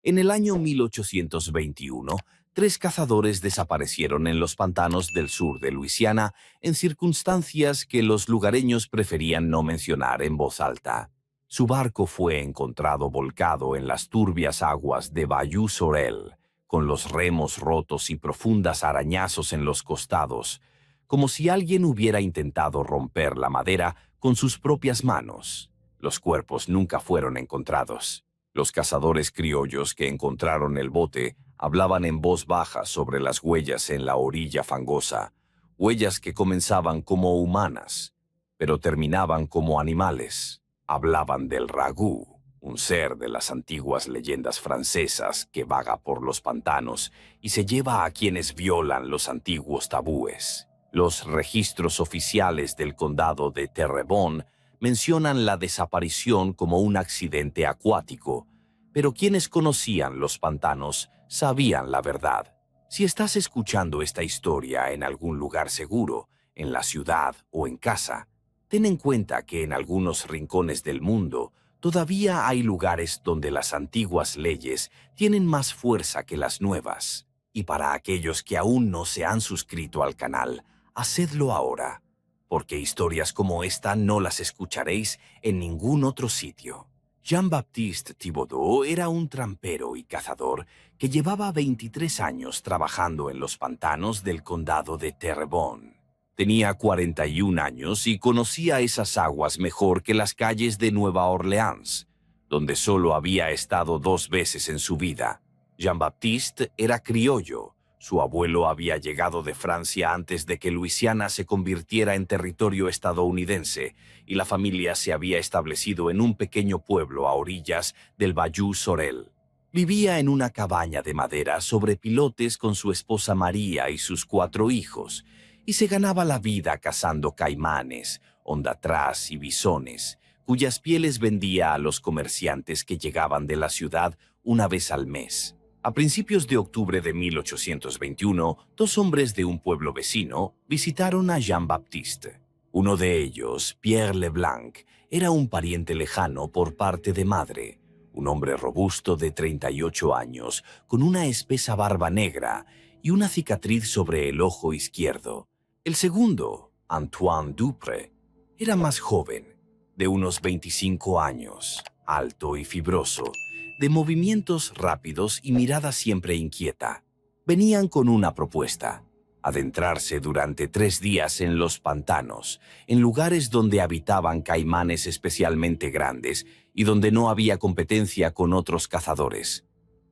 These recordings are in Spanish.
En el año 1821, tres cazadores desaparecieron en los pantanos del sur de Luisiana en circunstancias que los lugareños preferían no mencionar en voz alta. Su barco fue encontrado volcado en las turbias aguas de Bayou Sorel, con los remos rotos y profundas arañazos en los costados, como si alguien hubiera intentado romper la madera con sus propias manos. Los cuerpos nunca fueron encontrados. Los cazadores criollos que encontraron el bote hablaban en voz baja sobre las huellas en la orilla fangosa, huellas que comenzaban como humanas, pero terminaban como animales. Hablaban del ragú, un ser de las antiguas leyendas francesas que vaga por los pantanos y se lleva a quienes violan los antiguos tabúes. Los registros oficiales del condado de Terrebonne mencionan la desaparición como un accidente acuático, pero quienes conocían los pantanos sabían la verdad. Si estás escuchando esta historia en algún lugar seguro, en la ciudad o en casa, ten en cuenta que en algunos rincones del mundo todavía hay lugares donde las antiguas leyes tienen más fuerza que las nuevas. Y para aquellos que aún no se han suscrito al canal, hacedlo ahora, porque historias como esta no las escucharéis en ningún otro sitio. Jean-Baptiste Thibodeau era un trampero y cazador que llevaba 23 años trabajando en los pantanos del condado de Terrebonne. Tenía 41 años y conocía esas aguas mejor que las calles de Nueva Orleans, donde solo había estado 2 veces en su vida. Jean-Baptiste era criollo. Su abuelo había llegado de Francia antes de que Luisiana se convirtiera en territorio estadounidense y la familia se había establecido en un pequeño pueblo a orillas del Bayou Sorel. Vivía en una cabaña de madera sobre pilotes con su esposa María y sus 4 hijos, y se ganaba la vida cazando caimanes, ondatras y bisones, cuyas pieles vendía a los comerciantes que llegaban de la ciudad una vez al mes. A principios de octubre de 1821, 2 hombres de un pueblo vecino visitaron a Jean-Baptiste. Uno de ellos, Pierre Leblanc, era un pariente lejano por parte de madre, un hombre robusto de 38 años, con una espesa barba negra y una cicatriz sobre el ojo izquierdo. El segundo, Antoine Dupré, era más joven, de unos 25 años, alto y fibroso, de movimientos rápidos y mirada siempre inquieta. Venían con una propuesta: adentrarse durante 3 días en los pantanos, en lugares donde habitaban caimanes especialmente grandes y donde no había competencia con otros cazadores.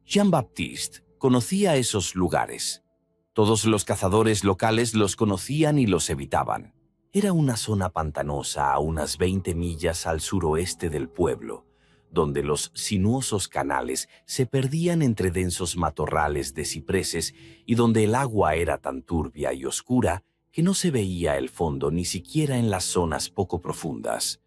Jean-Baptiste conocía esos lugares. Todos los cazadores locales los conocían y los evitaban. Era una zona pantanosa a unas 20 millas al suroeste del pueblo, donde los sinuosos canales se perdían entre densos matorrales de cipreses y donde el agua era tan turbia y oscura que no se veía el fondo ni siquiera en las zonas poco profundas.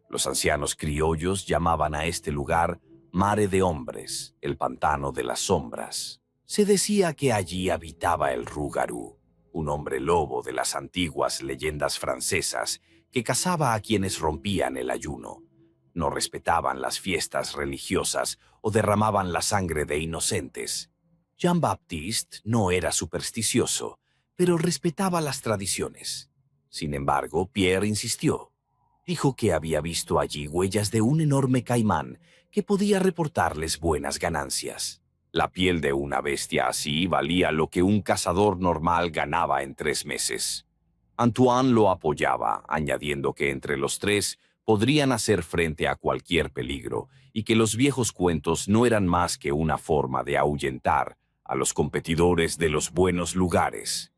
Los ancianos criollos llamaban a este lugar Mare de Hombres, el pantano de las sombras. Se decía que allí habitaba el rougarou, un hombre lobo de las antiguas leyendas francesas que cazaba a quienes rompían el ayuno. No respetaban las fiestas religiosas o derramaban la sangre de inocentes. Jean-Baptiste no era supersticioso, pero respetaba las tradiciones. Sin embargo, Pierre insistió. Dijo que había visto allí huellas de un enorme caimán que podía reportarles buenas ganancias. La piel de una bestia así valía lo que un cazador normal ganaba en 3 meses. Antoine lo apoyaba, añadiendo que entre los 3 podrían hacer frente a cualquier peligro y que los viejos cuentos no eran más que una forma de ahuyentar a los competidores de los buenos lugares.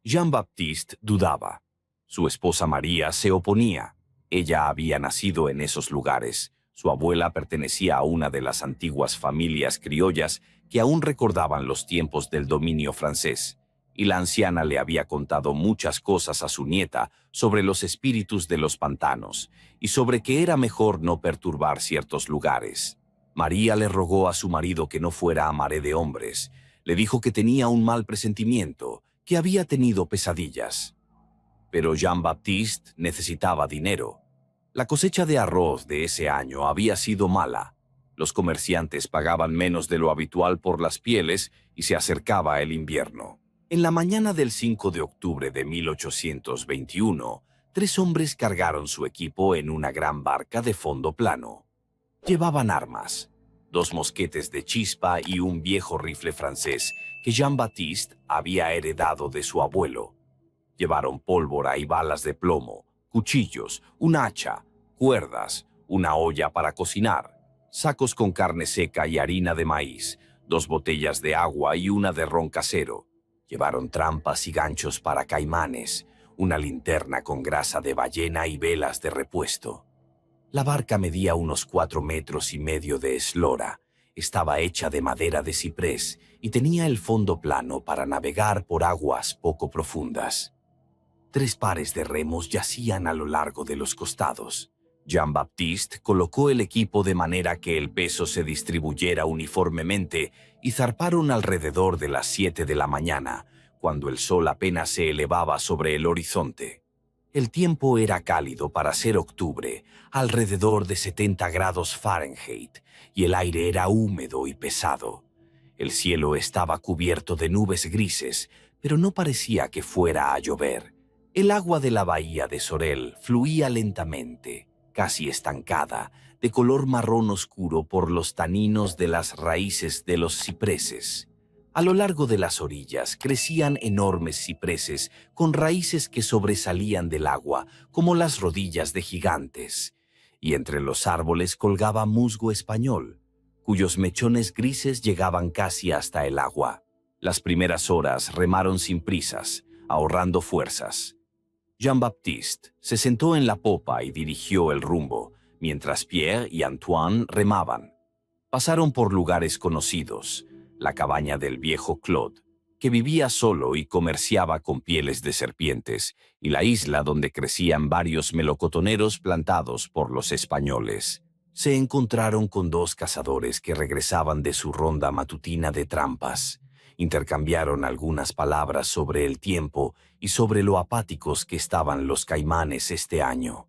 Jean-Baptiste dudaba. Su esposa María se oponía. Ella había nacido en esos lugares. Su abuela pertenecía a una de las antiguas familias criollas que aún recordaban los tiempos del dominio francés, y la anciana le había contado muchas cosas a su nieta sobre los espíritus de los pantanos y sobre que era mejor no perturbar ciertos lugares. María le rogó a su marido que no fuera a Mare de Hombres. Le dijo que tenía un mal presentimiento, que había tenido pesadillas. Pero Jean-Baptiste necesitaba dinero. La cosecha de arroz de ese año había sido mala. Los comerciantes pagaban menos de lo habitual por las pieles y se acercaba el invierno. En la mañana del 5 de octubre de 1821, 3 hombres cargaron su equipo en una gran barca de fondo plano. Llevaban armas, 2 mosquetes de chispa y un viejo rifle francés que Jean-Baptiste había heredado de su abuelo. Llevaron pólvora y balas de plomo, cuchillos, un hacha, cuerdas, una olla para cocinar, sacos con carne seca y harina de maíz, 2 botellas de agua y una de ron casero. Llevaron trampas y ganchos para caimanes, una linterna con grasa de ballena y velas de repuesto. La barca medía unos 4,5 metros de eslora, estaba hecha de madera de ciprés y tenía el fondo plano para navegar por aguas poco profundas. 3 pares de remos yacían a lo largo de los costados. Jean-Baptiste colocó el equipo de manera que el peso se distribuyera uniformemente y zarparon alrededor de las 7 de la mañana, cuando el sol apenas se elevaba sobre el horizonte. El tiempo era cálido para ser octubre, alrededor de 70 grados Fahrenheit, y el aire era húmedo y pesado. El cielo estaba cubierto de nubes grises, pero no parecía que fuera a llover. El agua de la bahía de Sorel fluía lentamente, casi estancada, de color marrón oscuro por los taninos de las raíces de los cipreses. A lo largo de las orillas crecían enormes cipreses con raíces que sobresalían del agua como las rodillas de gigantes, y entre los árboles colgaba musgo español, cuyos mechones grises llegaban casi hasta el agua. Las primeras horas remaron sin prisas, ahorrando fuerzas. Jean-Baptiste se sentó en la popa y dirigió el rumbo, mientras Pierre y Antoine remaban. Pasaron por lugares conocidos, la cabaña del viejo Claude, que vivía solo y comerciaba con pieles de serpientes, y la isla donde crecían varios melocotoneros plantados por los españoles. Se encontraron con 2 cazadores que regresaban de su ronda matutina de trampas. Intercambiaron algunas palabras sobre el tiempo y sobre lo apáticos que estaban los caimanes este año.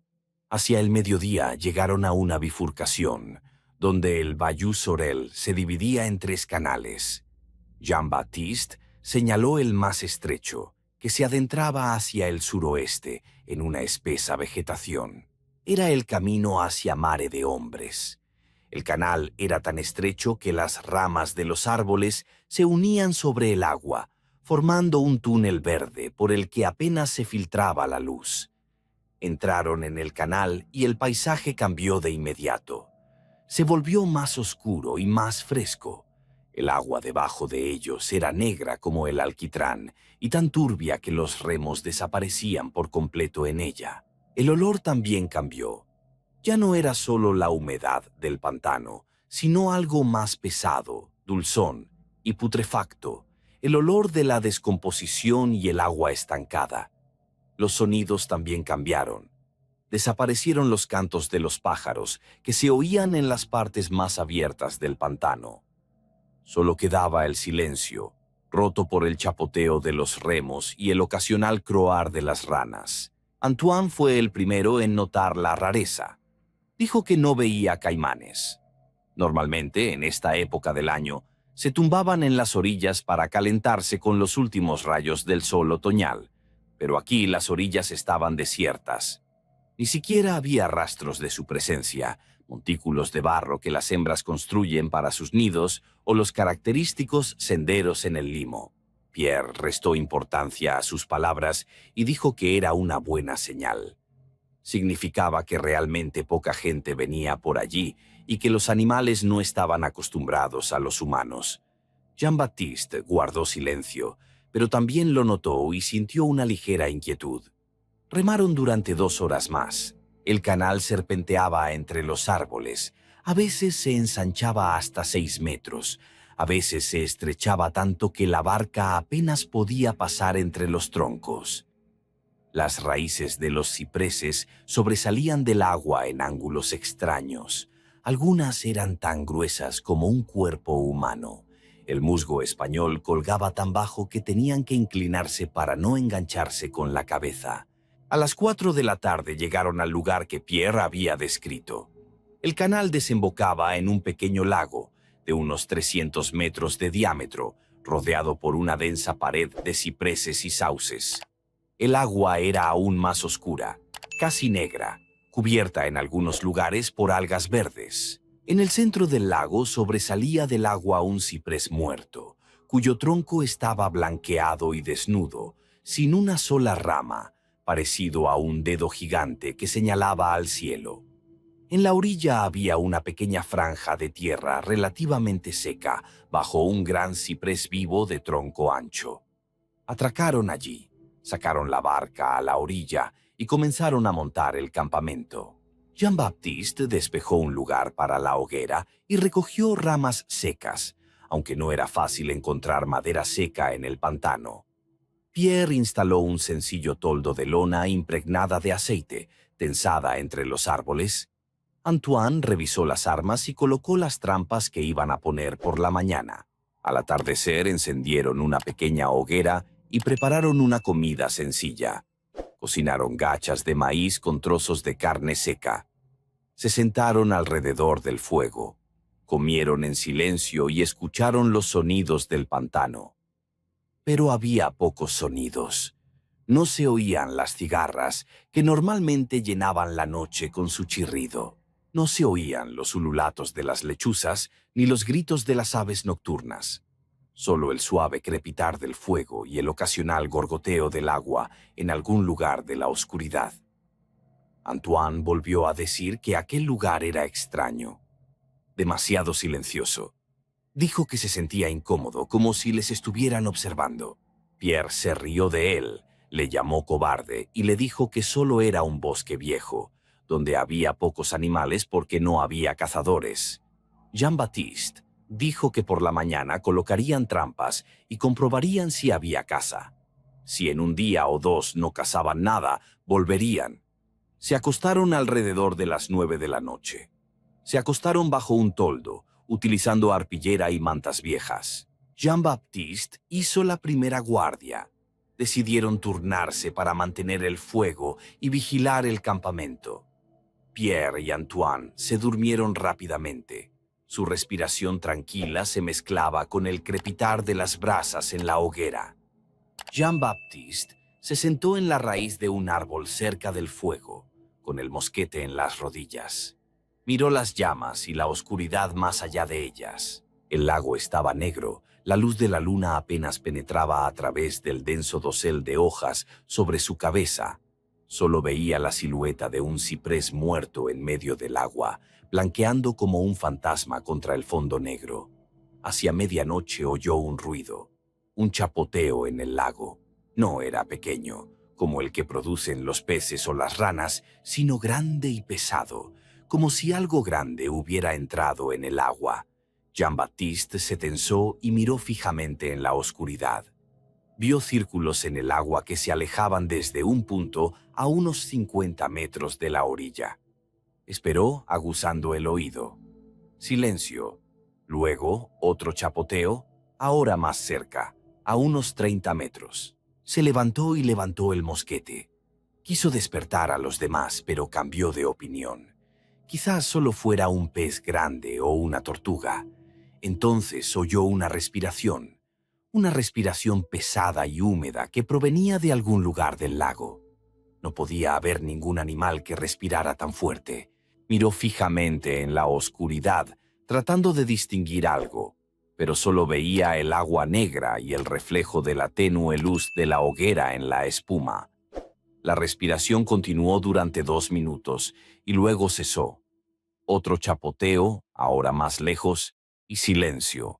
Hacia el mediodía llegaron a una bifurcación, donde el Bayou Sorel se dividía en 3 canales. Jean-Baptiste señaló el más estrecho, que se adentraba hacia el suroeste en una espesa vegetación. Era el camino hacia Mare de Hombres. El canal era tan estrecho que las ramas de los árboles se unían sobre el agua, formando un túnel verde por el que apenas se filtraba la luz. Entraron en el canal y el paisaje cambió de inmediato. Se volvió más oscuro y más fresco. El agua debajo de ellos era negra como el alquitrán y tan turbia que los remos desaparecían por completo en ella. El olor también cambió. Ya no era solo la humedad del pantano, sino algo más pesado, dulzón y putrefacto, el olor de la descomposición y el agua estancada. Los sonidos también cambiaron. Desaparecieron los cantos de los pájaros que se oían en las partes más abiertas del pantano. Solo quedaba el silencio, roto por el chapoteo de los remos y el ocasional croar de las ranas. Antoine fue el primero en notar la rareza. Dijo que no veía caimanes. Normalmente, en esta época del año, se tumbaban en las orillas para calentarse con los últimos rayos del sol otoñal, pero aquí las orillas estaban desiertas. Ni siquiera había rastros de su presencia, montículos de barro que las hembras construyen para sus nidos o los característicos senderos en el limo. Pierre restó importancia a sus palabras y dijo que era una buena señal. Significaba que realmente poca gente venía por allí y que los animales no estaban acostumbrados a los humanos. Jean-Baptiste guardó silencio, pero también lo notó y sintió una ligera inquietud. Remaron durante 2 horas más. El canal serpenteaba entre los árboles. A veces se ensanchaba hasta 6 metros. A veces se estrechaba tanto que la barca apenas podía pasar entre los troncos. Las raíces de los cipreses sobresalían del agua en ángulos extraños. Algunas eran tan gruesas como un cuerpo humano. El musgo español colgaba tan bajo que tenían que inclinarse para no engancharse con la cabeza. A las 4 de la tarde llegaron al lugar que Pierre había descrito. El canal desembocaba en un pequeño lago de unos 300 metros de diámetro, rodeado por una densa pared de cipreses y sauces. El agua era aún más oscura, casi negra, cubierta en algunos lugares por algas verdes. En el centro del lago sobresalía del agua un ciprés muerto, cuyo tronco estaba blanqueado y desnudo, sin una sola rama, parecido a un dedo gigante que señalaba al cielo. En la orilla había una pequeña franja de tierra relativamente seca, bajo un gran ciprés vivo de tronco ancho. Atracaron allí, sacaron la barca a la orilla y comenzaron a montar el campamento. Jean-Baptiste despejó un lugar para la hoguera y recogió ramas secas, aunque no era fácil encontrar madera seca en el pantano. Pierre instaló un sencillo toldo de lona impregnada de aceite, tensada entre los árboles. Antoine revisó las armas y colocó las trampas que iban a poner por la mañana. Al atardecer encendieron una pequeña hoguera y prepararon una comida sencilla. Cocinaron gachas de maíz con trozos de carne seca. Se sentaron alrededor del fuego. Comieron en silencio y escucharon los sonidos del pantano. Pero había pocos sonidos. No se oían las cigarras, que normalmente llenaban la noche con su chirrido. No se oían los ululatos de las lechuzas ni los gritos de las aves nocturnas. Solo el suave crepitar del fuego y el ocasional gorgoteo del agua en algún lugar de la oscuridad. Antoine volvió a decir que aquel lugar era extraño, demasiado silencioso. Dijo que se sentía incómodo, como si les estuvieran observando. Pierre se rió de él, le llamó cobarde y le dijo que solo era un bosque viejo, donde había pocos animales porque no había cazadores. Jean-Baptiste dijo que por la mañana colocarían trampas y comprobarían si había caza. Si en un día o dos no cazaban nada, volverían. Se acostaron alrededor de las 9 de la noche. Se acostaron bajo un toldo, utilizando arpillera y mantas viejas. Jean-Baptiste hizo la primera guardia. Decidieron turnarse para mantener el fuego y vigilar el campamento. Pierre y Antoine se durmieron rápidamente. Su respiración tranquila se mezclaba con el crepitar de las brasas en la hoguera. Jean-Baptiste se sentó en la raíz de un árbol cerca del fuego, con el mosquete en las rodillas. Miró las llamas y la oscuridad más allá de ellas. El lago estaba negro, la luz de la luna apenas penetraba a través del denso dosel de hojas sobre su cabeza. Solo veía la silueta de un ciprés muerto en medio del agua, blanqueando como un fantasma contra el fondo negro. Hacia medianoche oyó un ruido, un chapoteo en el lago. No era pequeño, como el que producen los peces o las ranas, sino grande y pesado, como si algo grande hubiera entrado en el agua. Jean-Baptiste se tensó y miró fijamente en la oscuridad. Vio círculos en el agua que se alejaban desde un punto a unos 50 metros de la orilla. Esperó, aguzando el oído. Silencio. Luego, otro chapoteo, ahora más cerca, a unos 30 metros. Se levantó y levantó el mosquete. Quiso despertar a los demás, pero cambió de opinión. Quizás solo fuera un pez grande o una tortuga. Entonces oyó una respiración pesada y húmeda que provenía de algún lugar del lago. No podía haber ningún animal que respirara tan fuerte. Miró fijamente en la oscuridad, tratando de distinguir algo, pero solo veía el agua negra y el reflejo de la tenue luz de la hoguera en la espuma. La respiración continuó durante 2 minutos y luego cesó. Otro chapoteo, ahora más lejos, y silencio.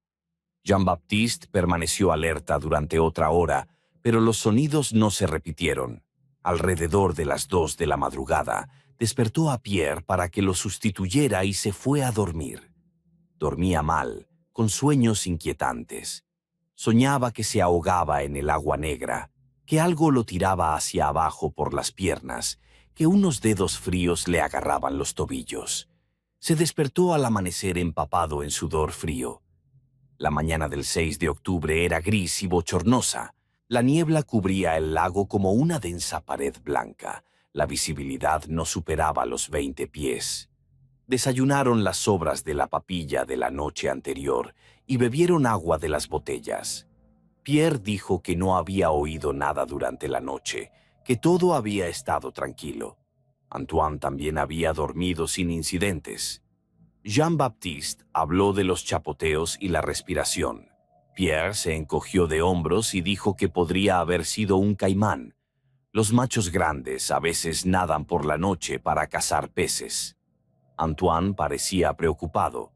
Jean-Baptiste permaneció alerta durante otra hora, pero los sonidos no se repitieron. Alrededor de las 2 de la madrugada, despertó a Pierre para que lo sustituyera y se fue a dormir. Dormía mal, con sueños inquietantes. Soñaba que se ahogaba en el agua negra, que algo lo tiraba hacia abajo por las piernas, que unos dedos fríos le agarraban los tobillos. Se despertó al amanecer empapado en sudor frío. La mañana del 6 de octubre era gris y bochornosa. La niebla cubría el lago como una densa pared blanca. La visibilidad no superaba los 20 pies. Desayunaron las sobras de la papilla de la noche anterior y bebieron agua de las botellas. Pierre dijo que no había oído nada durante la noche, que todo había estado tranquilo. Antoine también había dormido sin incidentes. Jean-Baptiste habló de los chapoteos y la respiración. Pierre se encogió de hombros y dijo que podría haber sido un caimán. Los machos grandes a veces nadan por la noche para cazar peces. Antoine parecía preocupado,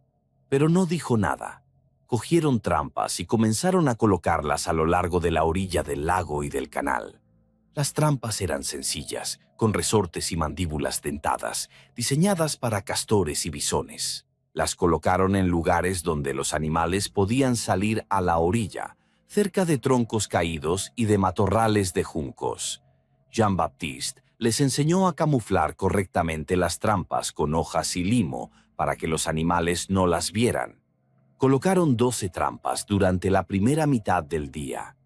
pero no dijo nada. Cogieron trampas y comenzaron a colocarlas a lo largo de la orilla del lago y del canal. Las trampas eran sencillas, con resortes y mandíbulas dentadas, diseñadas para castores y bisones. Las colocaron en lugares donde los animales podían salir a la orilla, cerca de troncos caídos y de matorrales de juncos. Jean-Baptiste les enseñó a camuflar correctamente las trampas con hojas y limo para que los animales no las vieran. Colocaron 12 trampas durante la primera mitad del día.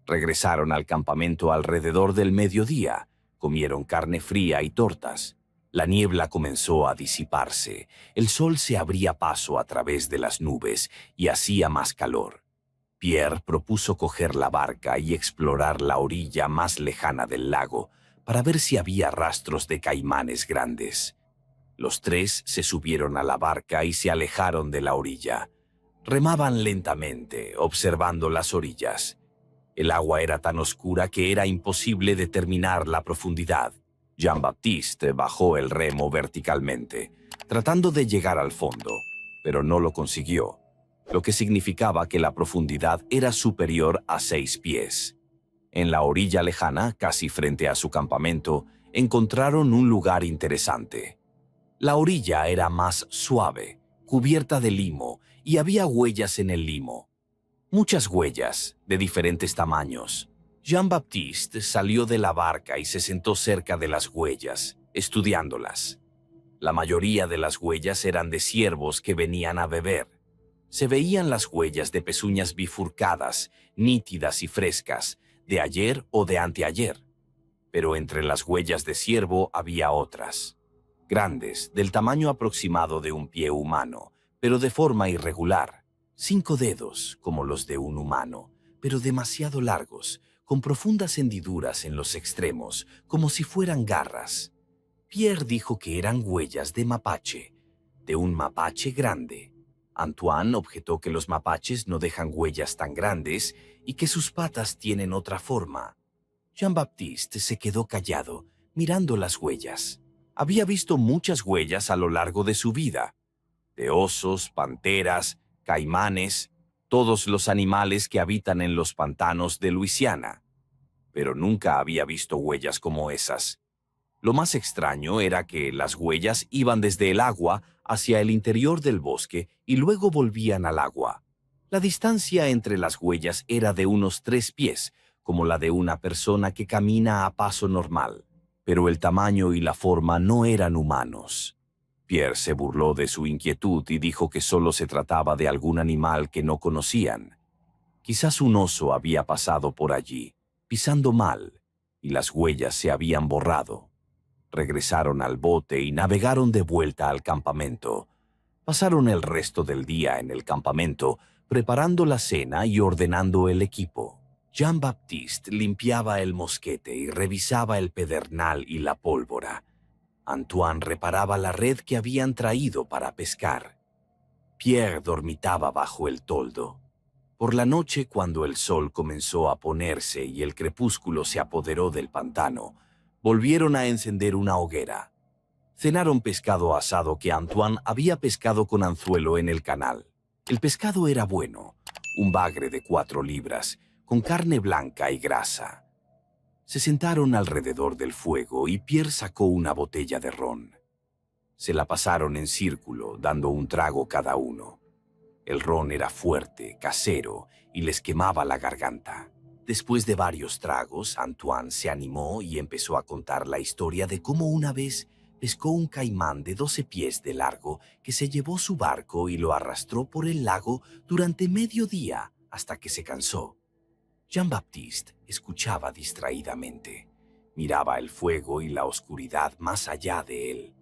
Regresaron al campamento alrededor del mediodía, comieron carne fría y tortas. La niebla comenzó a disiparse, el sol se abría paso a través de las nubes y hacía más calor. Pierre propuso coger la barca y explorar la orilla más lejana del lago para ver si había rastros de caimanes grandes. Los tres se subieron a la barca y se alejaron de la orilla. Remaban lentamente, observando las orillas. El agua era tan oscura que era imposible determinar la profundidad. Jean-Baptiste bajó el remo verticalmente, tratando de llegar al fondo, pero no lo consiguió, lo que significaba que la profundidad era superior a 6 pies. En la orilla lejana, casi frente a su campamento, encontraron un lugar interesante. La orilla era más suave, cubierta de limo, y había huellas en el limo. Muchas huellas, de diferentes tamaños. Jean-Baptiste salió de la barca y se sentó cerca de las huellas, estudiándolas. La mayoría de las huellas eran de ciervos que venían a beber. Se veían las huellas de pezuñas bifurcadas, nítidas y frescas, de ayer o de anteayer. Pero entre las huellas de ciervo había otras, grandes, del tamaño aproximado de un pie humano, pero de forma irregular. 5 dedos, como los de un humano, pero demasiado largos, con profundas hendiduras en los extremos, como si fueran garras. Pierre dijo que eran huellas de mapache, de un mapache grande. Antoine objetó que los mapaches no dejan huellas tan grandes y que sus patas tienen otra forma. Jean-Baptiste se quedó callado, mirando las huellas. Había visto muchas huellas a lo largo de su vida, de osos, panteras, caimanes, todos los animales que habitan en los pantanos de Luisiana, pero nunca había visto huellas como esas. Lo más extraño era que las huellas iban desde el agua hacia el interior del bosque y luego volvían al agua. La distancia entre las huellas era de unos 3 pies, como la de una persona que camina a paso normal, pero el tamaño y la forma no eran humanos. Pierre se burló de su inquietud y dijo que solo se trataba de algún animal que no conocían. Quizás un oso había pasado por allí, pisando mal, y las huellas se habían borrado. Regresaron al bote y navegaron de vuelta al campamento. Pasaron el resto del día en el campamento, preparando la cena y ordenando el equipo. Jean-Baptiste limpiaba el mosquete y revisaba el pedernal y la pólvora. Antoine reparaba la red que habían traído para pescar. Pierre dormitaba bajo el toldo. Por la noche, cuando el sol comenzó a ponerse y el crepúsculo se apoderó del pantano, volvieron a encender una hoguera. Cenaron pescado asado que Antoine había pescado con anzuelo en el canal. El pescado era bueno, un bagre de 4 libras, con carne blanca y grasa. Se sentaron alrededor del fuego y Pierre sacó una botella de ron. Se la pasaron en círculo, dando un trago cada uno. El ron era fuerte, casero, y les quemaba la garganta. Después de varios tragos, Antoine se animó y empezó a contar la historia de cómo una vez pescó un caimán de 12 pies de largo que se llevó su barco y lo arrastró por el lago durante medio día hasta que se cansó. Jean-Baptiste escuchaba distraídamente. Miraba el fuego y la oscuridad más allá de él.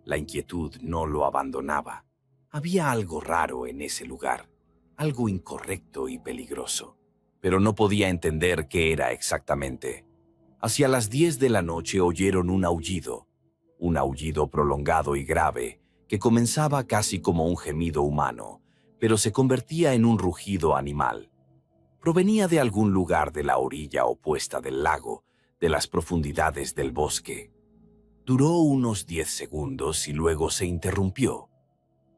La inquietud no lo abandonaba. Había algo raro en ese lugar, algo incorrecto y peligroso, pero no podía entender qué era exactamente. Hacia las 10 de la noche oyeron un aullido prolongado y grave que comenzaba casi como un gemido humano, pero se convertía en un rugido animal. Provenía de algún lugar de la orilla opuesta del lago, de las profundidades del bosque. Duró unos 10 segundos y luego se interrumpió.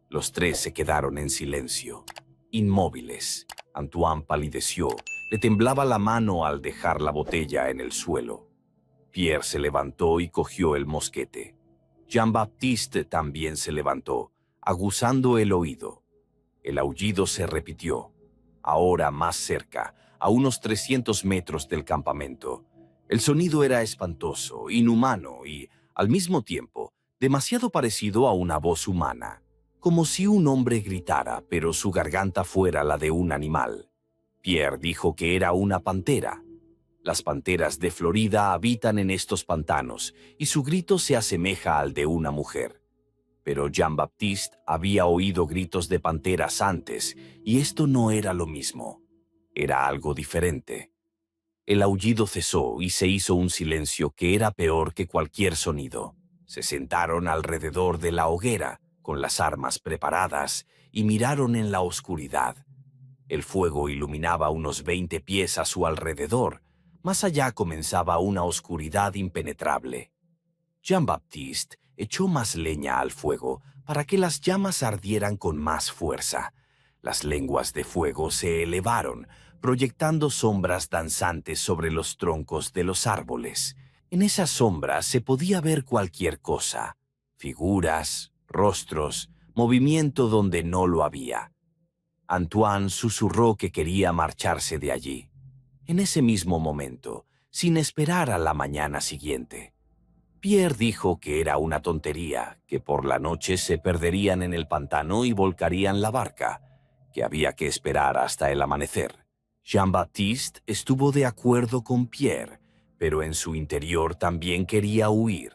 Los tres se quedaron en silencio, inmóviles. Antoine palideció, le temblaba la mano al dejar la botella en el suelo. Pierre se levantó y cogió el mosquete. Jean-Baptiste también se levantó, aguzando el oído. El aullido se repitió, ahora más cerca, a unos 300 metros del campamento. El sonido era espantoso, inhumano y, al mismo tiempo, demasiado parecido a una voz humana, como si un hombre gritara, pero su garganta fuera la de un animal. Pierre dijo que era una pantera. Las panteras de Florida habitan en estos pantanos y su grito se asemeja al de una mujer. Pero Jean-Baptiste había oído gritos de panteras antes y esto no era lo mismo. Era algo diferente. El aullido cesó y se hizo un silencio que era peor que cualquier sonido. Se sentaron alrededor de la hoguera, con las armas preparadas, y miraron en la oscuridad. El fuego iluminaba unos 20 pies a su alrededor. Más allá comenzaba una oscuridad impenetrable. Jean-Baptiste echó más leña al fuego para que las llamas ardieran con más fuerza. Las lenguas de fuego se elevaron, proyectando sombras danzantes sobre los troncos de los árboles. En esas sombras se podía ver cualquier cosa: figuras, rostros, movimiento donde no lo había. Antoine susurró que quería marcharse de allí. En ese mismo momento, sin esperar a la mañana siguiente, Pierre dijo que era una tontería, que por la noche se perderían en el pantano y volcarían la barca, que había que esperar hasta el amanecer. Jean-Baptiste estuvo de acuerdo con Pierre, pero en su interior también quería huir.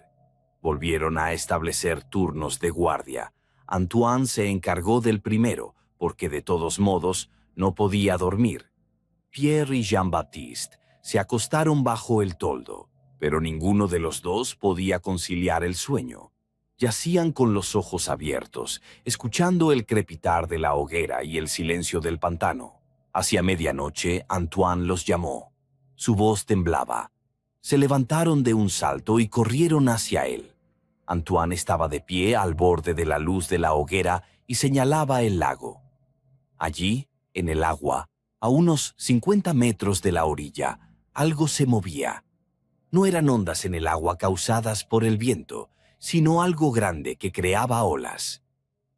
Volvieron a establecer turnos de guardia. Antoine se encargó del primero, porque de todos modos no podía dormir. Pierre y Jean-Baptiste se acostaron bajo el toldo, pero ninguno de los dos podía conciliar el sueño. Yacían con los ojos abiertos, escuchando el crepitar de la hoguera y el silencio del pantano. Hacia medianoche, Antoine los llamó. Su voz temblaba. Se levantaron de un salto y corrieron hacia él. Antoine estaba de pie al borde de la luz de la hoguera y señalaba el lago. Allí, en el agua, a unos 50 metros de la orilla, algo se movía. No eran ondas en el agua causadas por el viento, sino algo grande que creaba olas.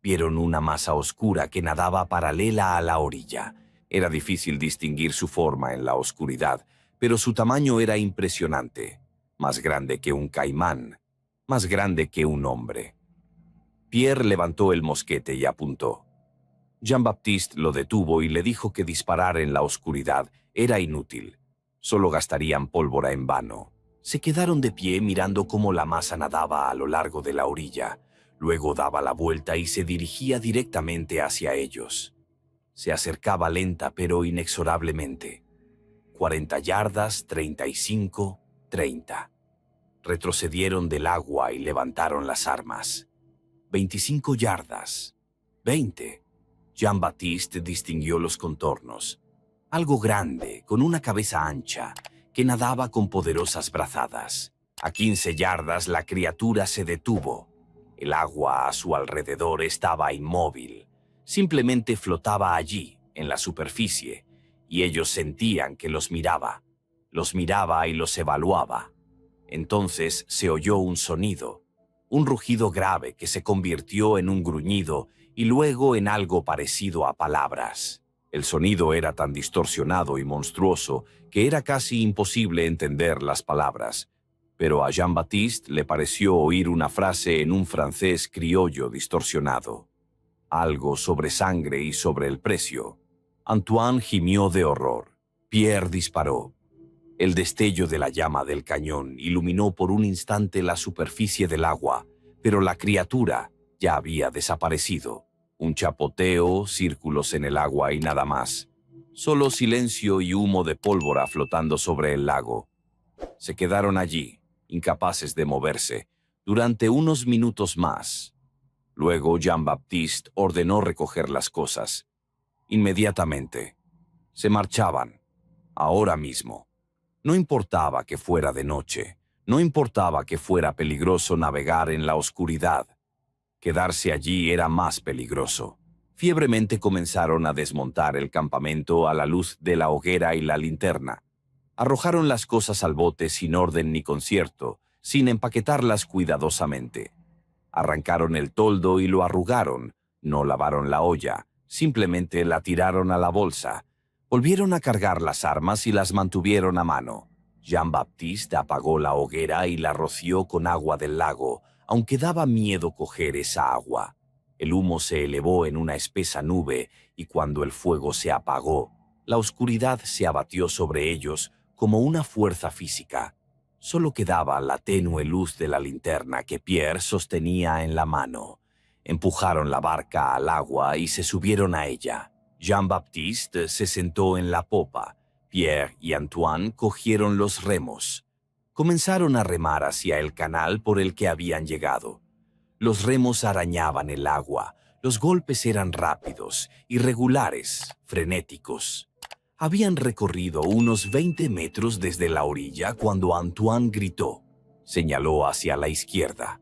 Vieron una masa oscura que nadaba paralela a la orilla. Era difícil distinguir su forma en la oscuridad, pero su tamaño era impresionante. Más grande que un caimán, más grande que un hombre. Pierre levantó el mosquete y apuntó. Jean-Baptiste lo detuvo y le dijo que disparar en la oscuridad era inútil. Solo gastarían pólvora en vano. Se quedaron de pie mirando cómo la masa nadaba a lo largo de la orilla. Luego daba la vuelta y se dirigía directamente hacia ellos. Se acercaba lenta pero inexorablemente. 40 yardas, 35, 30. Retrocedieron del agua y levantaron las armas. 25 yardas, 20. Jean-Baptiste distinguió los contornos. Algo grande, con una cabeza ancha, que nadaba con poderosas brazadas. A 15 yardas la criatura se detuvo. El agua a su alrededor estaba inmóvil. Simplemente flotaba allí, en la superficie, y ellos sentían que los miraba. Los miraba y los evaluaba. Entonces se oyó un sonido, un rugido grave que se convirtió en un gruñido y luego en algo parecido a palabras. El sonido era tan distorsionado y monstruoso que era casi imposible entender las palabras, pero a Jean-Baptiste le pareció oír una frase en un francés criollo distorsionado. Algo sobre sangre y sobre el precio. Antoine gimió de horror. Pierre disparó. El destello de la llama del cañón iluminó por un instante la superficie del agua, pero la criatura ya había desaparecido. Un chapoteo, círculos en el agua y nada más. Solo silencio y humo de pólvora flotando sobre el lago. Se quedaron allí, incapaces de moverse, durante unos minutos más. Luego Jean-Baptiste ordenó recoger las cosas. Inmediatamente. Se marchaban. Ahora mismo. No importaba que fuera de noche. No importaba que fuera peligroso navegar en la oscuridad. Quedarse allí era más peligroso. Fiebremente comenzaron a desmontar el campamento a la luz de la hoguera y la linterna. Arrojaron las cosas al bote sin orden ni concierto, sin empaquetarlas cuidadosamente. Arrancaron el toldo y lo arrugaron. No lavaron la olla, simplemente la tiraron a la bolsa. Volvieron a cargar las armas y las mantuvieron a mano. Jean-Baptiste apagó la hoguera y la roció con agua del lago, aunque daba miedo coger esa agua. El humo se elevó en una espesa nube y cuando el fuego se apagó, la oscuridad se abatió sobre ellos como una fuerza física. Solo quedaba la tenue luz de la linterna que Pierre sostenía en la mano. Empujaron la barca al agua y se subieron a ella. Jean-Baptiste se sentó en la popa. Pierre y Antoine cogieron los remos. Comenzaron a remar hacia el canal por el que habían llegado. Los remos arañaban el agua. Los golpes eran rápidos, irregulares, frenéticos. Habían recorrido unos 20 metros desde la orilla cuando Antoine gritó. Señaló hacia la izquierda.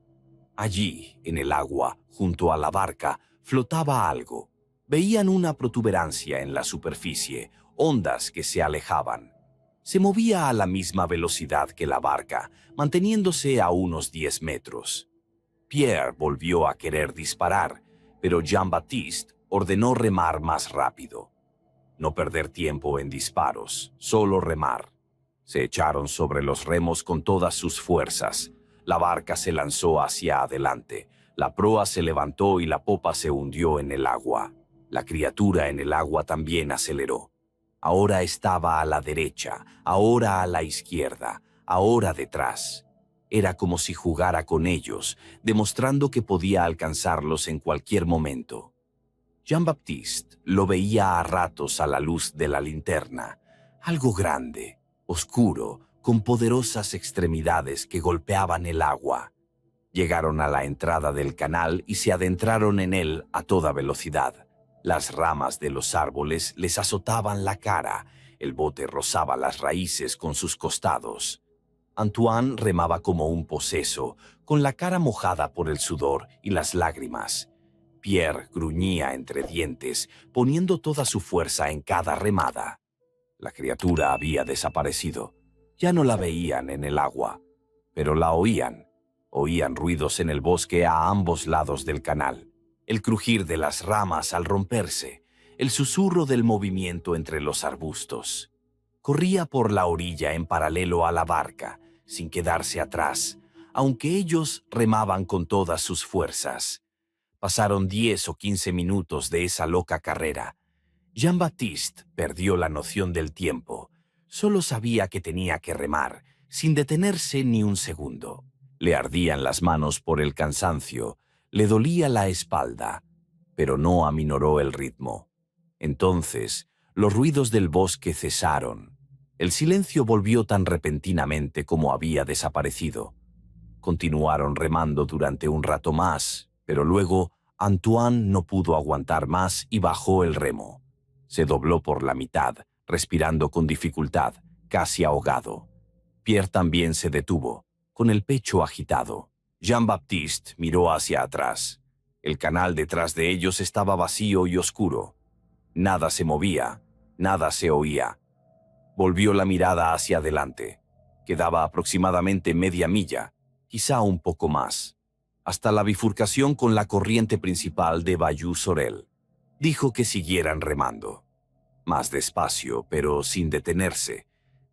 Allí, en el agua, junto a la barca, flotaba algo. Veían una protuberancia en la superficie, ondas que se alejaban. Se movía a la misma velocidad que la barca, manteniéndose a unos 10 metros. Pierre volvió a querer disparar, pero Jean-Baptiste ordenó remar más rápido. No perder tiempo en disparos, solo remar. Se echaron sobre los remos con todas sus fuerzas. La barca se lanzó hacia adelante. La proa se levantó y la popa se hundió en el agua. La criatura en el agua también aceleró. Ahora estaba a la derecha, ahora a la izquierda, ahora detrás. Era como si jugara con ellos, demostrando que podía alcanzarlos en cualquier momento. Jean-Baptiste lo veía a ratos a la luz de la linterna. Algo grande, oscuro, con poderosas extremidades que golpeaban el agua. Llegaron a la entrada del canal y se adentraron en él a toda velocidad. Las ramas de los árboles les azotaban la cara. El bote rozaba las raíces con sus costados. Antoine remaba como un poseso, con la cara mojada por el sudor y las lágrimas. Pierre gruñía entre dientes, poniendo toda su fuerza en cada remada. La criatura había desaparecido. Ya no la veían en el agua, pero la oían. Oían ruidos en el bosque a ambos lados del canal. El crujir de las ramas al romperse, el susurro del movimiento entre los arbustos. Corría por la orilla en paralelo a la barca, sin quedarse atrás, aunque ellos remaban con todas sus fuerzas. Pasaron 10 o 15 minutos de esa loca carrera. Jean-Baptiste perdió la noción del tiempo. Solo sabía que tenía que remar, sin detenerse ni un segundo. Le ardían las manos por el cansancio, le dolía la espalda, pero no aminoró el ritmo. Entonces, los ruidos del bosque cesaron. El silencio volvió tan repentinamente como había desaparecido. Continuaron remando durante un rato más, pero luego Antoine no pudo aguantar más y bajó el remo. Se dobló por la mitad, respirando con dificultad, casi ahogado. Pierre también se detuvo, con el pecho agitado. Jean-Baptiste miró hacia atrás. El canal detrás de ellos estaba vacío y oscuro. Nada se movía, nada se oía. Volvió la mirada hacia adelante. Quedaba aproximadamente media milla, quizá un poco más, hasta la bifurcación con la corriente principal de Bayou Sorel. Dijo que siguieran remando. Más despacio, pero sin detenerse.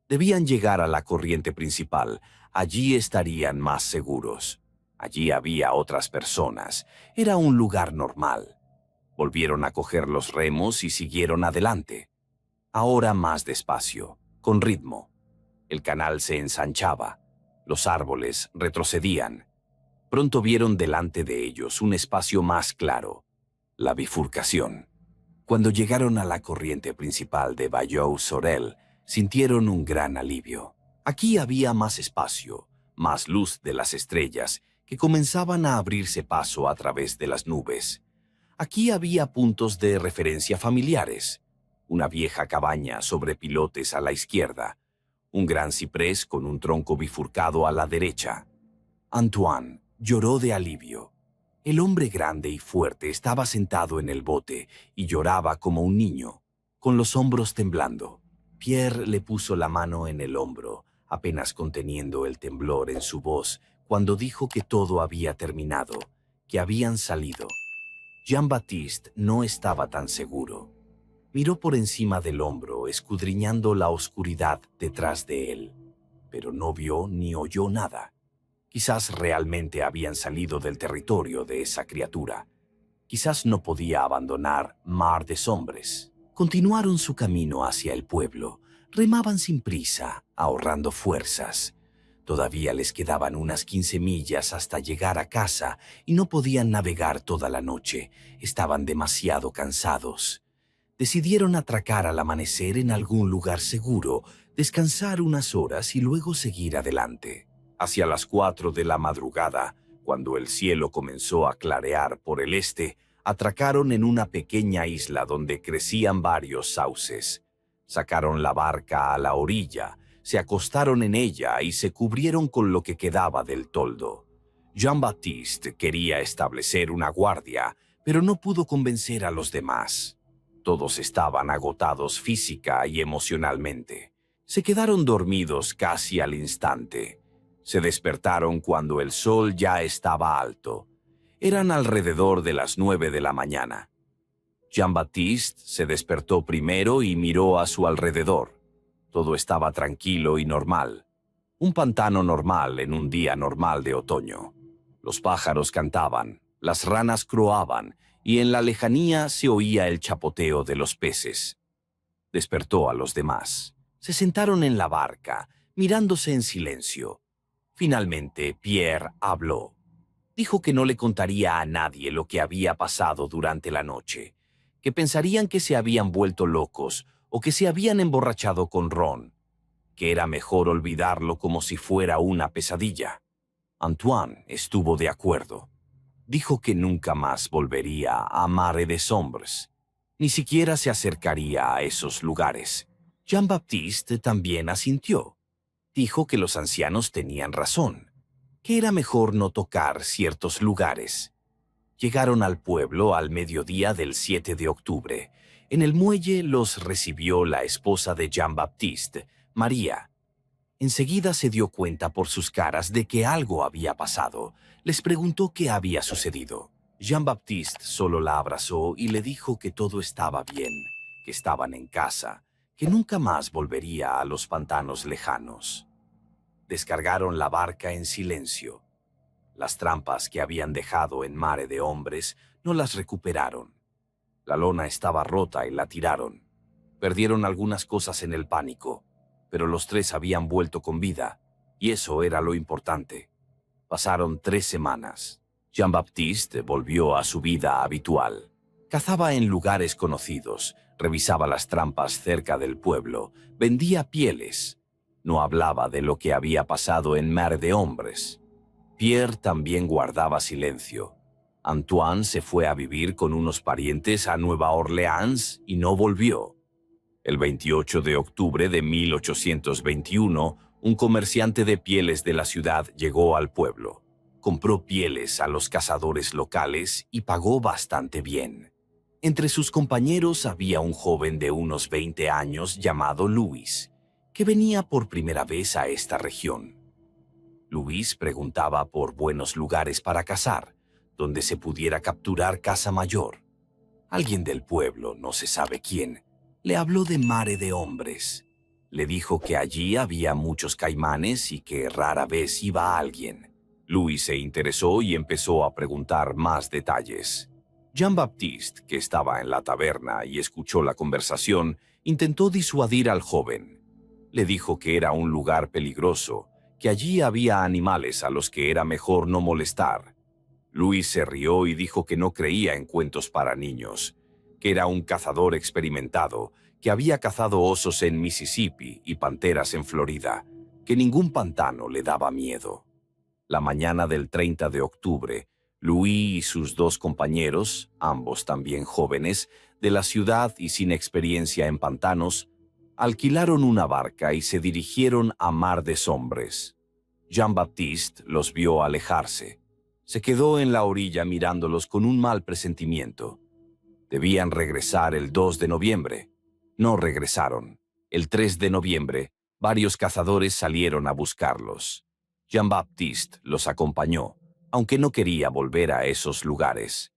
Debían llegar a la corriente principal. Allí estarían más seguros. Allí había otras personas. Era un lugar normal. Volvieron a coger los remos y siguieron adelante. Ahora más despacio, con ritmo. El canal se ensanchaba. Los árboles retrocedían. Pronto vieron delante de ellos un espacio más claro, la bifurcación. Cuando llegaron a la corriente principal de Bayou-Sorel, sintieron un gran alivio. Aquí había más espacio, más luz de las estrellas, que comenzaban a abrirse paso a través de las nubes. Aquí había puntos de referencia familiares. Una vieja cabaña sobre pilotes a la izquierda, un gran ciprés con un tronco bifurcado a la derecha. Antoine lloró de alivio. El hombre grande y fuerte estaba sentado en el bote y lloraba como un niño, con los hombros temblando. Pierre le puso la mano en el hombro, apenas conteniendo el temblor en su voz, cuando dijo que todo había terminado, que habían salido. Jean-Baptiste no estaba tan seguro. Miró por encima del hombro, escudriñando la oscuridad detrás de él, pero no vio ni oyó nada. Quizás realmente habían salido del territorio de esa criatura. Quizás no podía abandonar Mar des Ombres. Continuaron su camino hacia el pueblo. Remaban sin prisa, ahorrando fuerzas. Todavía les quedaban unas 15 millas hasta llegar a casa y no podían navegar toda la noche. Estaban demasiado cansados. Decidieron atracar al amanecer en algún lugar seguro, descansar unas horas y luego seguir adelante. Hacia las 4 de la madrugada, cuando el cielo comenzó a clarear por el este, atracaron en una pequeña isla donde crecían varios sauces. Sacaron la barca a la orilla, se acostaron en ella y se cubrieron con lo que quedaba del toldo. Jean-Baptiste quería establecer una guardia, pero no pudo convencer a los demás. Todos estaban agotados física y emocionalmente. Se quedaron dormidos casi al instante. Se despertaron cuando el sol ya estaba alto. Eran alrededor de las 9 de la mañana. Jean-Baptiste se despertó primero y miró a su alrededor. Todo estaba tranquilo y normal. Un pantano normal en un día normal de otoño. Los pájaros cantaban, las ranas croaban y en la lejanía se oía el chapoteo de los peces. Despertó a los demás. Se sentaron en la barca, mirándose en silencio. Finalmente, Pierre habló. Dijo que no le contaría a nadie lo que había pasado durante la noche, que pensarían que se habían vuelto locos o que se habían emborrachado con ron, que era mejor olvidarlo como si fuera una pesadilla. Antoine estuvo de acuerdo. Dijo que nunca más volvería a Mare des Ombres. Ni siquiera se acercaría a esos lugares. Jean-Baptiste también asintió. Dijo que los ancianos tenían razón, que era mejor no tocar ciertos lugares. Llegaron al pueblo al mediodía del 7 de octubre. En el muelle los recibió la esposa de Jean-Baptiste, María. Enseguida se dio cuenta por sus caras de que algo había pasado. Les preguntó qué había sucedido. Jean-Baptiste solo la abrazó y le dijo que todo estaba bien, que estaban en casa, que nunca más volvería a los pantanos lejanos. Descargaron la barca en silencio. Las trampas que habían dejado en Mare de Ombres no las recuperaron. La lona estaba rota y la tiraron. Perdieron algunas cosas en el pánico, pero los tres habían vuelto con vida, y eso era lo importante. Pasaron 3 semanas. Jean-Baptiste volvió a su vida habitual. Cazaba en lugares conocidos, revisaba las trampas cerca del pueblo, vendía pieles. No hablaba de lo que había pasado en Mare de Ombres. Pierre también guardaba silencio. Antoine se fue a vivir con unos parientes a Nueva Orleans y no volvió. El 28 de octubre de 1821, un comerciante de pieles de la ciudad llegó al pueblo. Compró pieles a los cazadores locales y pagó bastante bien. Entre sus compañeros había un joven de unos 20 años llamado Louis, que venía por primera vez a esta región. Louis preguntaba por buenos lugares para cazar, donde se pudiera capturar caza mayor. Alguien del pueblo, no se sabe quién, le habló de Mare de Ombres. Le dijo que allí había muchos caimanes y que rara vez iba alguien. Louis se interesó y empezó a preguntar más detalles. Jean-Baptiste, que estaba en la taberna y escuchó la conversación, intentó disuadir al joven. Le dijo que era un lugar peligroso, que allí había animales a los que era mejor no molestar. Louis se rió y dijo que no creía en cuentos para niños, que era un cazador experimentado, que había cazado osos en Mississippi y panteras en Florida, que ningún pantano le daba miedo. La mañana del 30 de octubre, Louis y sus dos compañeros, ambos también jóvenes, de la ciudad y sin experiencia en pantanos, alquilaron una barca y se dirigieron a Mar des Ombres. Jean-Baptiste los vio alejarse. Se quedó en la orilla mirándolos con un mal presentimiento. Debían regresar el 2 de noviembre. No regresaron. El 3 de noviembre, varios cazadores salieron a buscarlos. Jean-Baptiste los acompañó, aunque no quería volver a esos lugares.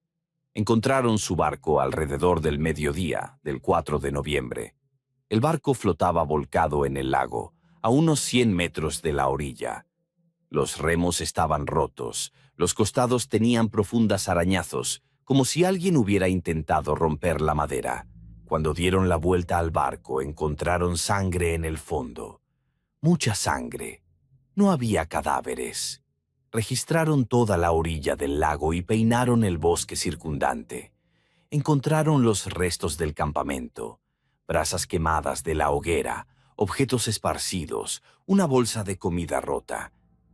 Encontraron su barco alrededor del mediodía del 4 de noviembre. El barco flotaba volcado en el lago, a unos 100 metros de la orilla. Los remos estaban rotos, los costados tenían profundas arañazos, como si alguien hubiera intentado romper la madera. Cuando dieron la vuelta al barco, encontraron sangre en el fondo. Mucha sangre. No había cadáveres. Registraron toda la orilla del lago y peinaron el bosque circundante. Encontraron los restos del campamento, brasas quemadas de la hoguera, objetos esparcidos, una bolsa de comida rota.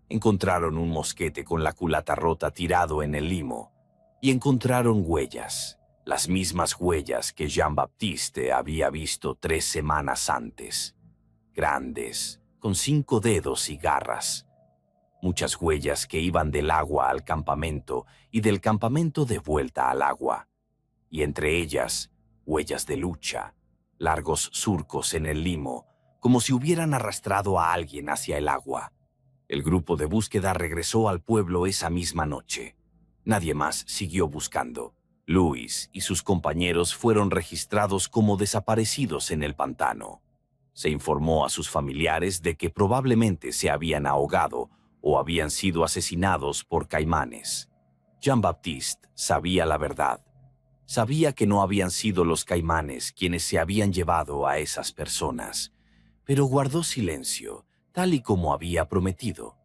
Encontraron un mosquete con la culata rota tirado en el limo. Y encontraron huellas, las mismas huellas que Jean-Baptiste había visto 3 semanas antes. Grandes, con 5 dedos y garras. Muchas huellas que iban del agua al campamento y del campamento de vuelta al agua. Y entre ellas, huellas de lucha, largos surcos en el limo, como si hubieran arrastrado a alguien hacia el agua. El grupo de búsqueda regresó al pueblo esa misma noche. Nadie más siguió buscando. Louis y sus compañeros fueron registrados como desaparecidos en el pantano. Se informó a sus familiares de que probablemente se habían ahogado o habían sido asesinados por caimanes. Jean-Baptiste sabía la verdad. Sabía que no habían sido los caimanes quienes se habían llevado a esas personas, pero guardó silencio, tal y como había prometido.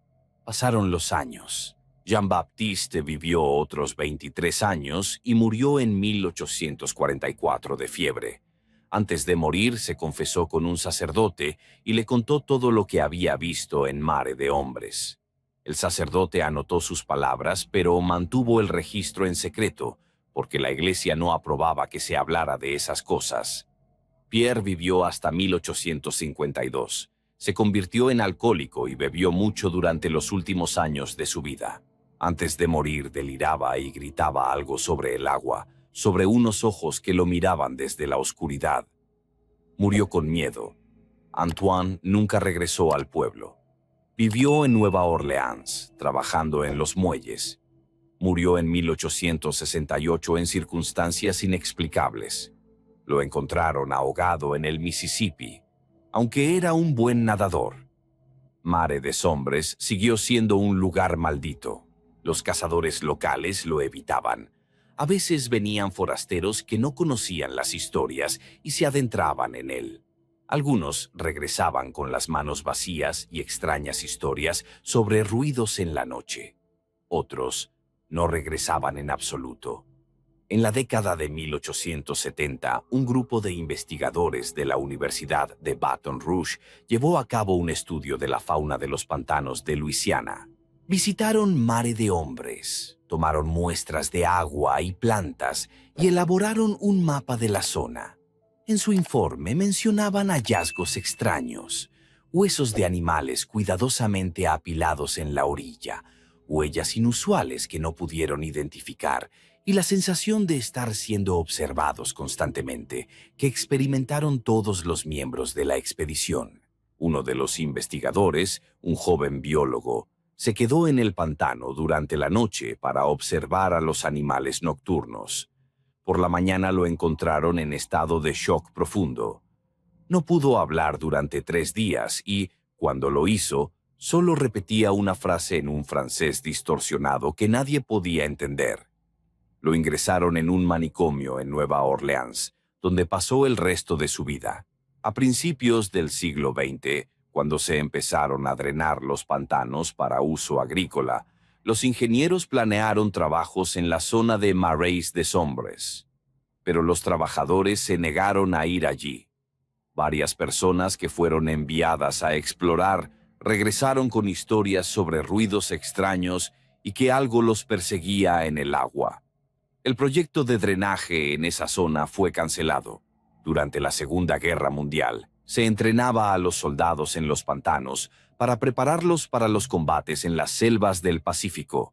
Pasaron los años. Jean-Baptiste vivió otros 23 años y murió en 1844 de fiebre. Antes de morir se confesó con un sacerdote y le contó todo lo que había visto en Mare de Hombres. El sacerdote anotó sus palabras, pero mantuvo el registro en secreto, porque la iglesia no aprobaba que se hablara de esas cosas. Pierre vivió hasta 1852. Se convirtió en alcohólico y bebió mucho durante los últimos años de su vida. Antes de morir deliraba y gritaba algo sobre el agua, sobre unos ojos que lo miraban desde la oscuridad. Murió con miedo. Antoine nunca regresó al pueblo. Vivió en Nueva Orleans, trabajando en los muelles. Murió en 1868 en circunstancias inexplicables. Lo encontraron ahogado en el Mississippi, aunque era un buen nadador. Mare des Ombres siguió siendo un lugar maldito. Los cazadores locales lo evitaban. A veces venían forasteros que no conocían las historias y se adentraban en él. Algunos regresaban con las manos vacías y extrañas historias sobre ruidos en la noche. Otros no regresaban en absoluto. En la década de 1870, un grupo de investigadores de la Universidad de Baton Rouge llevó a cabo un estudio de la fauna de los pantanos de Luisiana. Visitaron Mare de Hombres, tomaron muestras de agua y plantas y elaboraron un mapa de la zona. En su informe mencionaban hallazgos extraños, huesos de animales cuidadosamente apilados en la orilla, huellas inusuales que no pudieron identificar y la sensación de estar siendo observados constantemente que experimentaron todos los miembros de la expedición. Uno de los investigadores, un joven biólogo, se quedó en el pantano durante la noche para observar a los animales nocturnos. Por la mañana lo encontraron en estado de shock profundo. No pudo hablar durante 3 días y, cuando lo hizo, solo repetía una frase en un francés distorsionado que nadie podía entender. Lo ingresaron en un manicomio en Nueva Orleans, donde pasó el resto de su vida. A principios del siglo XX, Cuando se empezaron a drenar los pantanos para uso agrícola, los ingenieros planearon trabajos en la zona de Marais des Ombres, pero los trabajadores se negaron a ir allí. Varias personas que fueron enviadas a explorar regresaron con historias sobre ruidos extraños y que algo los perseguía en el agua. El proyecto de drenaje en esa zona fue cancelado. Durante la Segunda Guerra Mundial, se entrenaba a los soldados en los pantanos para prepararlos para los combates en las selvas del Pacífico.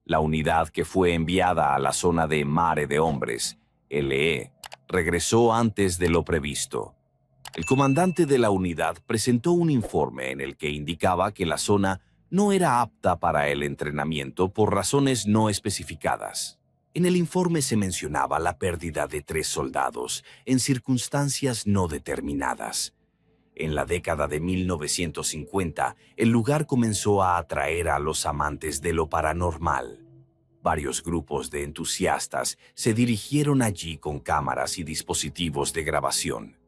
La unidad que fue enviada a la zona de Mare de Hombres, LE, regresó antes de lo previsto. El comandante de la unidad presentó un informe en el que indicaba que la zona no era apta para el entrenamiento por razones no especificadas. En el informe se mencionaba la pérdida de 3 soldados en circunstancias no determinadas. En la década de 1950, el lugar comenzó a atraer a los amantes de lo paranormal. Varios grupos de entusiastas se dirigieron allí con cámaras y dispositivos de grabación.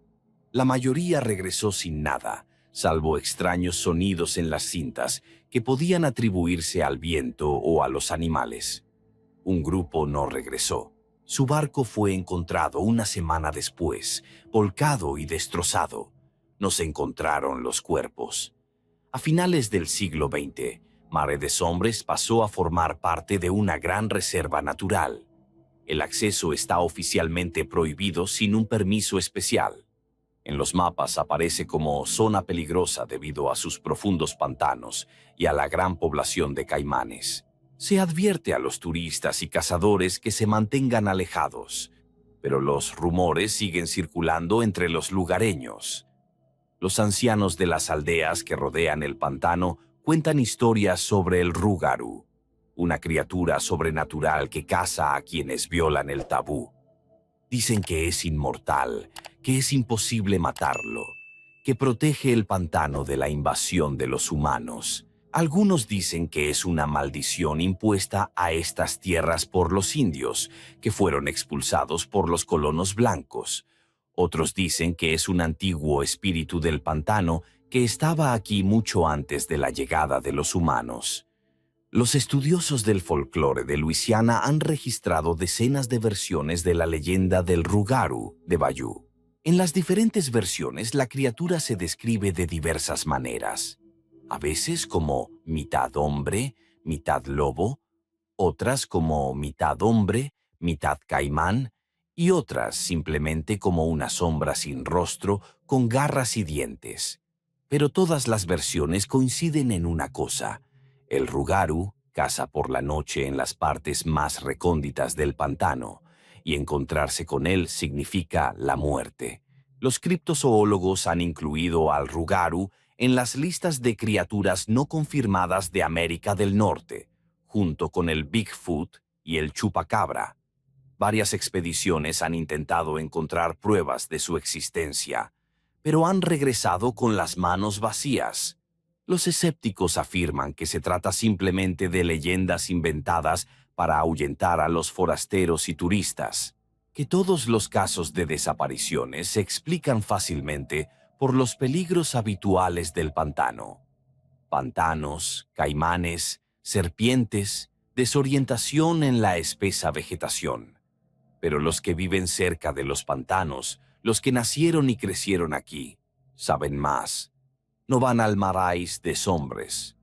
La mayoría regresó sin nada, salvo extraños sonidos en las cintas que podían atribuirse al viento o a los animales. Un grupo no regresó. Su barco fue encontrado una semana después, volcado y destrozado. No se encontraron los cuerpos. A finales del siglo XX, Mare des Ombres pasó a formar parte de una gran reserva natural. El acceso está oficialmente prohibido sin un permiso especial. En los mapas aparece como zona peligrosa debido a sus profundos pantanos y a la gran población de caimanes. Se advierte a los turistas y cazadores que se mantengan alejados, pero los rumores siguen circulando entre los lugareños. Los ancianos de las aldeas que rodean el pantano cuentan historias sobre el Rougarou, una criatura sobrenatural que caza a quienes violan el tabú. Dicen que es inmortal, que es imposible matarlo, que protege el pantano de la invasión de los humanos. Algunos dicen que es una maldición impuesta a estas tierras por los indios, que fueron expulsados por los colonos blancos. Otros dicen que es un antiguo espíritu del pantano que estaba aquí mucho antes de la llegada de los humanos. Los estudiosos del folclore de Luisiana han registrado decenas de versiones de la leyenda del Rougarou de Bayou. En las diferentes versiones, la criatura se describe de diversas maneras. A veces como mitad hombre, mitad lobo, otras como mitad hombre, mitad caimán, y otras simplemente como una sombra sin rostro, con garras y dientes. Pero todas las versiones coinciden en una cosa: el Rougarou caza por la noche en las partes más recónditas del pantano, y encontrarse con él significa la muerte. Los criptozoólogos han incluido al Rougarou en las listas de criaturas no confirmadas de América del Norte, junto con el Bigfoot y el chupacabra. Varias expediciones han intentado encontrar pruebas de su existencia, pero han regresado con las manos vacías. Los escépticos afirman que se trata simplemente de leyendas inventadas para ahuyentar a los forasteros y turistas, que todos los casos de desapariciones se explican fácilmente por los peligros habituales del pantano. Pantanos, caimanes, serpientes, desorientación en la espesa vegetación. Pero los que viven cerca de los pantanos, los que nacieron y crecieron aquí, saben más. No van al Marais des Ombres.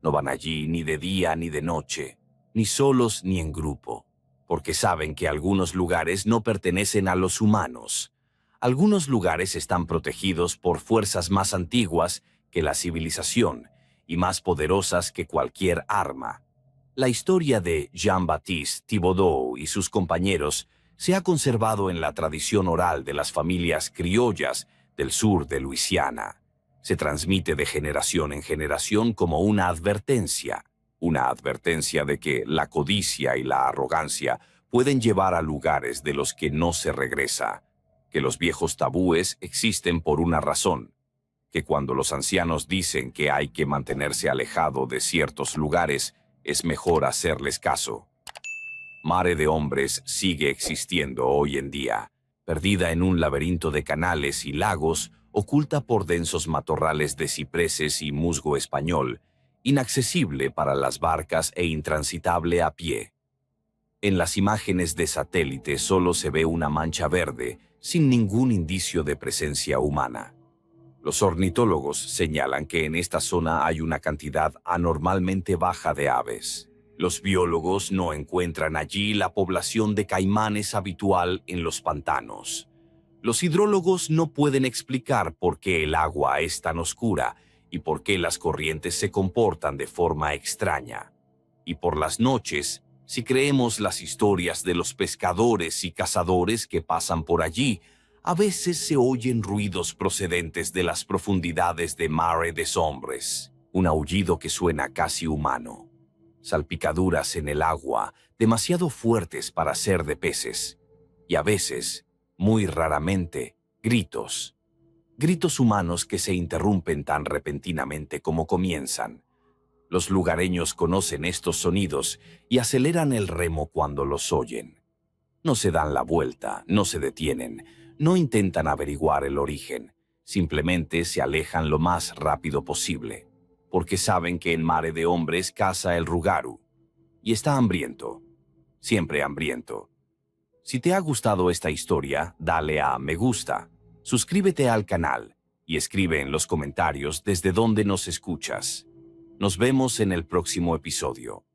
No van allí ni de día ni de noche, ni solos ni en grupo, porque saben que algunos lugares no pertenecen a los humanos. Algunos lugares están protegidos por fuerzas más antiguas que la civilización y más poderosas que cualquier arma. La historia de Jean-Baptiste Thibodeau y sus compañeros se ha conservado en la tradición oral de las familias criollas del sur de Luisiana. Se transmite de generación en generación como una advertencia de que la codicia y la arrogancia pueden llevar a lugares de los que no se regresa, que los viejos tabúes existen por una razón, que cuando los ancianos dicen que hay que mantenerse alejado de ciertos lugares, es mejor hacerles caso. Mare de Hombres sigue existiendo hoy en día, perdida en un laberinto de canales y lagos oculta por densos matorrales de cipreses y musgo español, inaccesible para las barcas e intransitable a pie. En las imágenes de satélite solo se ve una mancha verde, sin ningún indicio de presencia humana. Los ornitólogos señalan que en esta zona hay una cantidad anormalmente baja de aves. Los biólogos no encuentran allí la población de caimanes habitual en los pantanos. Los hidrólogos no pueden explicar por qué el agua es tan oscura y por qué las corrientes se comportan de forma extraña. Y por las noches, si creemos las historias de los pescadores y cazadores que pasan por allí, a veces se oyen ruidos procedentes de las profundidades de Mare des Hombres, un aullido que suena casi humano. Salpicaduras en el agua, demasiado fuertes para ser de peces, y a veces, muy raramente, gritos. Gritos humanos que se interrumpen tan repentinamente como comienzan. Los lugareños conocen estos sonidos y aceleran el remo cuando los oyen. No se dan la vuelta, no se detienen, no intentan averiguar el origen, simplemente se alejan lo más rápido posible, porque saben que en Mare de Hombres caza el rugaru, y está hambriento, siempre hambriento. Si te ha gustado esta historia, dale a me gusta, suscríbete al canal y escribe en los comentarios desde dónde nos escuchas. Nos vemos en el próximo episodio.